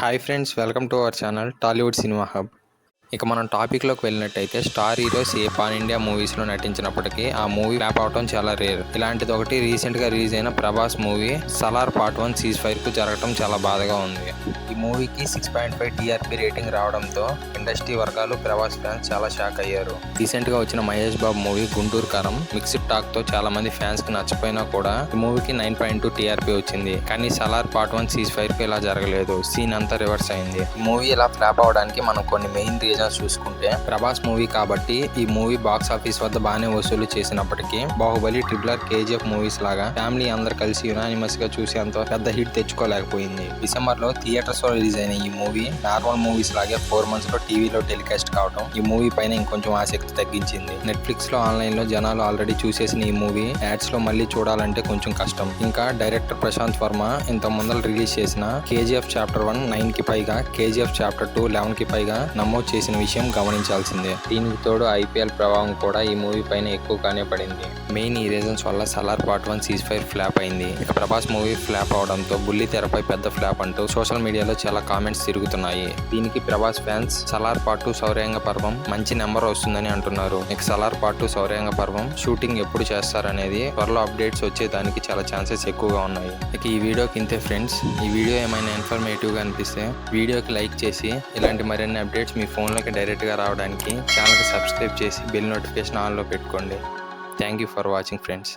Hi friends, welcome to our channel Tollywood cinema hub. ఇక మనం టాపిక్లోకి వెళ్ళినట్టయితే స్టార్ హీరోస్ ఏ పాన్ ఇండియా మూవీస్లో నటించినప్పటికీ ఆ మూవీ ఫ్లాప్ అవడం చాలా రేర్. ఇలాంటిది ఒకటి రీసెంట్గా రిలీజ్ అయిన ప్రభాస్ మూవీ సలార్ పార్ట్ 1 సీజ్-ఫైర్కు జరగడం చాలా బాధగా ఉంది. ఈ మూవీకి 6.5 టీఆర్పీ రేటింగ్ రావడంతో ఇండస్ట్రీ వర్గాలు ప్రభాస్ ఫ్యాన్స్ చాలా షాక్ అయ్యారు. రీసెంట్గా వచ్చిన మహేష్ బాబు మూవీ గుంటూరు కారం మిక్స్డ్ టాక్తో చాలా మంది ఫ్యాన్స్కి నచ్చపోయినా కూడా ఈ మూవీకి 9.2 టీఆర్పీ వచ్చింది. కానీ సలార్ పార్ట్ 1 సీజ్-ఫైర్కు ఇలా జరగలేదు. సీన్ అంతా రివర్స్ అయింది. ఈ మూవీ ఇలా ఫ్లాప్ అవడానికి మనం కొన్ని మెయిన్ చూసుకుంటే, ప్రభాస్ మూవీ కాబట్టి ఈ మూవీ బాక్స్ ఆఫీస్ వద్ద బాగానే వసూలు చేసినప్పటికీ బాహుబలి, ట్రిపుల్ కేజీఎఫ్ మూవీస్ లాగా ఫ్యామిలీ అందరు కలిసి యునానిమస్ గా చూసేంత పెద్ద హిట్ తెచ్చుకోలేకపోయింది. డిసెంబర్ లో థియేటర్స్ లో రిలీజ్ అయిన ఈ మూవీ నార్మల్ మూవీస్ లాగే 4 months లో టీవీలో టెలికాస్ట్ కావడం ఈ మూవీ పైన ఇంకొంచెం ఆసక్తి తగ్గించింది. నెట్ఫ్లిక్స్ లో, ఆన్లైన్ లో జనాలు ఆల్రెడీ చూసేసిన ఈ మూవీ యాడ్స్ లో మళ్ళీ చూడాలంటే కొంచెం కష్టం. ఇంకా డైరెక్టర్ ప్రశాంత్ వర్మ ఇంత ముందర రిలీజ్ చేసిన కేజీఎఫ్ చాప్టర్ 1 9 కి పైగా, కేజీఎఫ్ చాప్టర్ 2 11 కి పైగా నమోదు చేసిన విషయం గమనించాల్సిందే. దీనికి తోడు ఐపీఎల్ ప్రభావం కూడా ఈ మూవీ పైన ఎక్కువగానే పడింది. మెయిన్ ఈ రీజన్స్ వల్ల సలార్ పార్ట్ 1 సీజ్-ఫైర్ ఫ్లాప్ అయింది. ఇక ప్రభాస్ మూవీ ఫ్లాప్ అవడంతో బుల్లి తెరపై పెద్ద ఫ్లాప్ అంటూ సోషల్ మీడియాలో చాలా కామెంట్స్ తిరుగుతున్నాయి. దీనికి ప్రభాస్ ఫ్యాన్స్ సలార్ పార్ట్ 2 శౌర్యాంగ పర్వం మంచి నెంబర్ వస్తుందని అంటున్నారు. ఇక సలార్ పార్ట్ 2 శౌర్యాంగ పర్వం షూటింగ్ ఎప్పుడు చేస్తారనేది త్వరలో అప్డేట్స్ వచ్చేదానికి చాలా ఛాన్సెస్ ఎక్కువగా ఉన్నాయి. ఇక ఈ వీడియోకి ఇంతే ఫ్రెండ్స్. ఈ వీడియో ఏమైనా ఇన్ఫర్మేటివ్ గా అనిపిస్తే వీడియోకి లైక్ చేసి ఇలాంటి మరిన్ని అప్డేట్స్ మీ ఫోన్లోకి డైరెక్ట్గా రావడానికి ఛానల్కి సబ్స్క్రైబ్ చేసి బెల్ నోటిఫికేషన్ ఆన్లో పెట్టుకోండి. Thank you for watching friends.